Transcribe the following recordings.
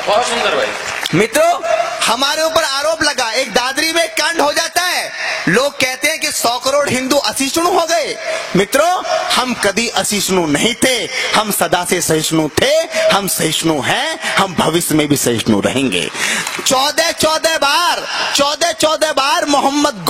बहुत सुंदर भाई। मित्रों, हमारे ऊपर आरोप लगा, एक दादरी में कांड हो जाता है, लोग कहते हैं कि 100 करोड़ हिंदू असहिष्णु हो गए। मित्रों, हम कभी असहिष्णु नहीं थे, हम सदा से सहिष्णु थे, हम सहिष्णु हैं, हम भविष्य में भी सहिष्णु रहेंगे। 14 बार मोहम्मद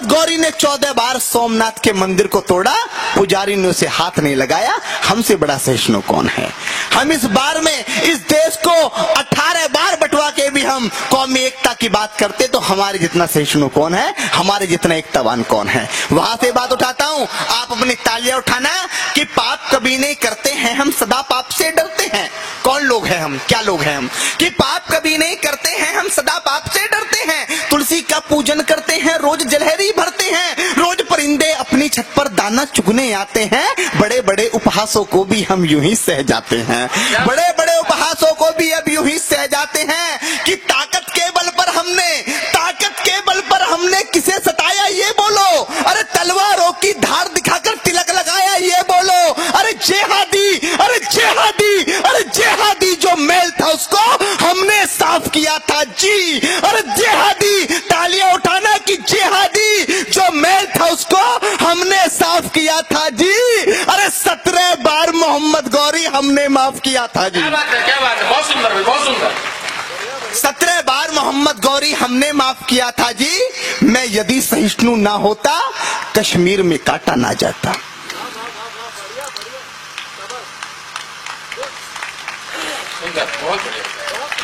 गौरी ने 14 बार सोमनाथ के मंदिर को तोड़ा, पुजारी ने उसे हाथ नहीं लगाया। हमसे बड़ा सहिष्णु कौन है? हम इस बार में इस देश को 18 बार बंटवा के भी हम कौमी एकता की बात करते, तो हमारे जितना सहिष्णु कौन है, हमारे जितना एकतावान कौन है? वहां से बात उठाता हूं, आप अपनी तालियां उठाना कि पाप कभी नहीं करते हैं, हम सदा पाप से डरते हैं। कौन लोग हैं हम, क्या लोग हैं हम कि पाप कभी नहीं करते हैं, हम सदा पाप से डरते हैं। तुलसी का पूजन करते हैं, रोज जलहरी भरते हैं, रोज परिंदे अपनी छत पर दाना चुगने आते हैं, बड़े बड़े उपहासों को भी हम यूं ही सह जाते हैं, बड़े बड़े उपहासों को भी अब यूं ही सह जाते हैं कि ताकत के बल पर हमने किसे सताया ये बोलो, अरे तलवारों की धार दिखाकर तिलक लगाया ये बोलो, अरे जेहादी जो मेल था उसको हमने साफ किया था जी, अरे जेहादी, तालियां उठाना कि जेहादी जो मेल था उसको हमने साफ किया था जी, अरे 17 बार मोहम्मद गौरी हमने माफ किया था जी। क्या बात है, बहुत सुंदर भाई, बहुत सुंदर। 17 बार मोहम्मद गौरी हमने माफ किया था जी। मैं यदि सहिष्णु ना होता, कश्मीर में काटा ना जाता।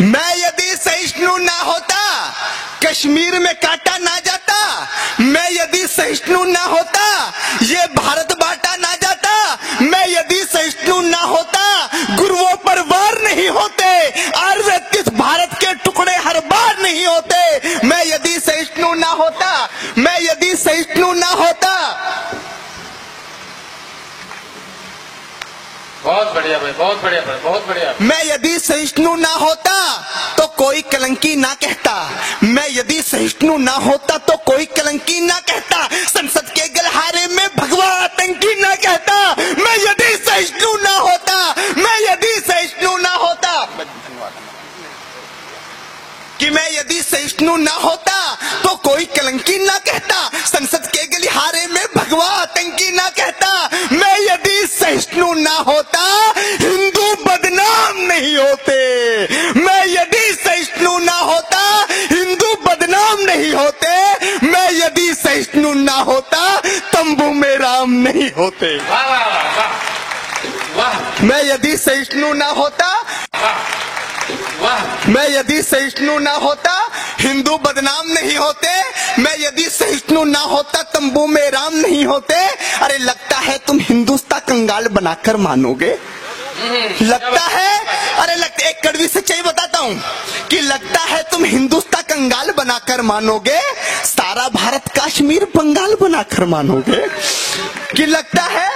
मैं यदि सहिष्णु ना होता, कश्मीर में काटा ना जाता। मैं यदि सहिष्णु ना होता, ये भारत बांटा ना जाता। मैं यदि सहिष्णु ना होता, गुरुओं पर वार नहीं होते, 38 भारत के टुकड़े हर बार नहीं होते। मैं यदि सहिष्णु ना होता, मैं यदि सहिष्णु ना होता। बहुत बढ़िया भाई, बहुत बढ़िया भाई, बहुत बढ़िया। मैं यदि सहिष्णु ना होता तो कोई कलंकी ना कहता। मैं यदि सहिष्णु ना होता तो कोई कलंकी ना कहता। संसद के गलहारे में भगवा आतंकी ना कहता। मैं यदि सहिष्णु ना होता, मैं यदि सहिष्णु ना होता, कि मैं यदि सहिष्णु ना होता तो कोई कलंकी ना कहता। संसद के गलिहारे में भगवा आतंकी ना कहता। मैं यदि सहिष्णु ना होता, हिंदू बदनाम नहीं होते। मैं यदि सहिष्णु ना होता, हिंदू बदनाम नहीं होते। मैं यदि सहिष्णु ना होता, तंबू में राम नहीं होते। वाह वाह वाह वाह। मैं यदि सहिष्णु ना होता, मैं यदि सहिष्णु ना होता, हिंदू बदनाम नहीं होते। मैं यदि सहिष्णु ना होता, तंबू में राम नहीं होते। अरे लगता है तुम हिंदुस्तान कंगाल बनाकर मानोगे, लगता है, अरे लगता, एक कड़वी सच्चाई बताता हूँ कि लगता है तुम हिंदुस्तान कंगाल बनाकर मानोगे, सारा भारत कश्मीर बंगाल बनाकर मानोगे। कि लगता है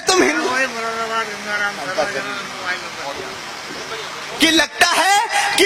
तुम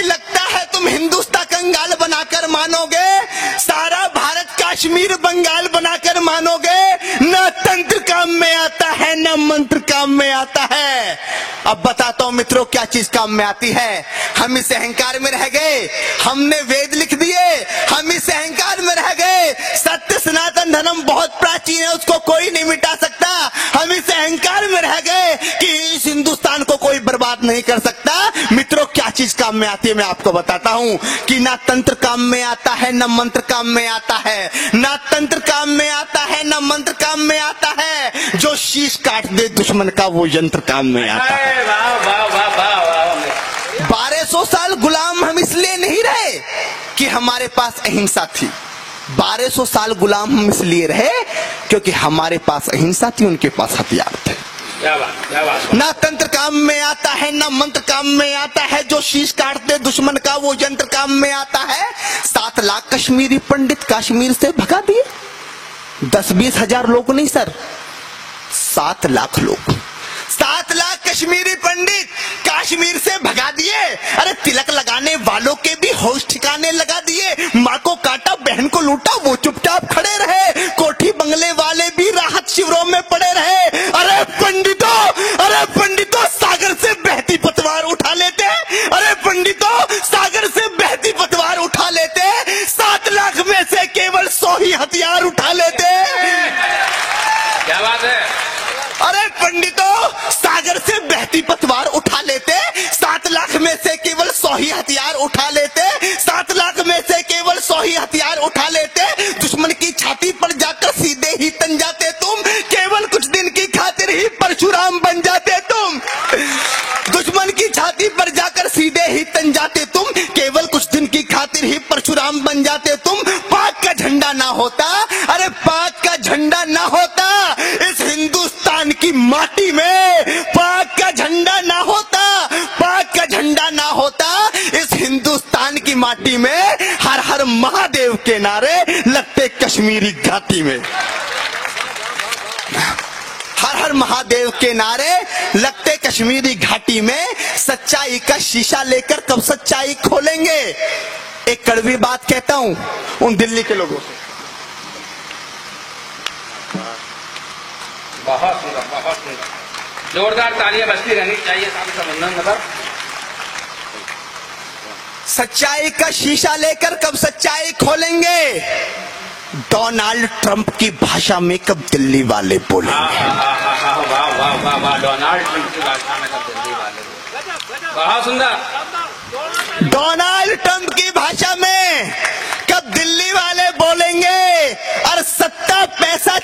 लगता है तुम हिंदुस्तान कंगाल बनाकर मानोगे, सारा भारत कश्मीर बंगाल बनाकर मानोगे। न तंत्र काम में आता है, न मंत्र काम में आता है। अब बताता हूं मित्रों क्या चीज काम में आती है। हम इस अहंकार में रह गए, हमने वेद लिख दिए, हम इस अहंकार में रह गए। सत्य सनातन धर्म बहुत प्राचीन है, उसको कोई नहीं मिटा सकता। हम इस अहंकार में रह गए कि इस हिंदुस्तान को कोई बर्बाद नहीं कर सकता। मित्रों क्या चीज काम में आती है, मैं आपको बताता हूं कि ना तंत्र काम में आता है, न मंत्र काम में आता है। ना तंत्र काम में आता है, न मंत्र काम में आता है। जो शीश काट दे दुश्मन का, वो यंत्र काम में आता है। 1200 साल गुलाम हम इसलिए नहीं रहे कि हमारे पास अहिंसा थी। 1200 साल गुलाम हम इसलिए रहे क्योंकि हमारे पास अहिंसा थी, उनके पास हथियार थे। क्या बात, क्या बात। ना तंत्र काम में आता है, ना मंत्र काम में आता है। जो शीश काटते दुश्मन का, वो यंत्र काम में आता है। 7 लाख कश्मीरी पंडित कश्मीर से भगा दिए। 10-20 हजार लोग नहीं सर, 7 लाख लोग, 7 लाख कश्मीरी पंडित कश्मीर से भगा दिए। अरे तिलक लगाने वालों के भी होश ठिकाने लगा दिए। माँ को काटा, बहन को लूटा, वो चुपचाप खड़े रहे। कोठी बंगले वाले भी राहत शिविरों में पड़े रहे। अरे पंडितों सागर से उठा लेते। क्या बात है। अरे पंडितों, सागर से बहती पतवार उठा लेते। 7 लाख में से केवल 100 ही हथियार उठा लेते। 7 लाख में से केवल 100 ही हथियार उठा लेते। दुश्मन की छाती पर जाकर सीधे ही तन जाते तुम। केवल कुछ दिन की खातिर ही परशुराम बन जाते तुम। दुश्मन की छाती पर जाकर सीधे ही तन जाते तुम। केवल कुछ दिन की खातिर ही परशुराम बन जाते तुम। पाक का झंडा ना होता, अरे पाक का झंडा ना होता इस हिंदुस्तान की माटी में, पाक का झंडा ना होता, पाक का झंडा ना होता इस हिंदुस्तान की माटी में, हर हर महादेव के नारे लगते कश्मीरी घाटी में। हर हर महादेव के नारे लगते कश्मीरी घाटी में। सच्चाई का शीशा लेकर कब सच्चाई खोलेंगे। एक कड़वी बात कहता हूं उन दिल्ली के लोगों से। बहुत सुंदर, बहुत सुंदर। जोरदार तालियां बजती रहनी चाहिए सामने संबंधन मतलब। सच्चाई का शीशा लेकर कब सच्चाई खोलेंगे। डोनाल्ड ट्रंप की भाषा में कब दिल्ली वाले बोलेंगे। वाह वाह वाह वाह, डोनाल्ड ट्रंप की भाषा में कब दिल्ली वाले, बहुत सुंदर। डोनाल्ड ट्रंप की भाषा में कब दिल्ली वाले बोलेंगे। और सत्ता पैसा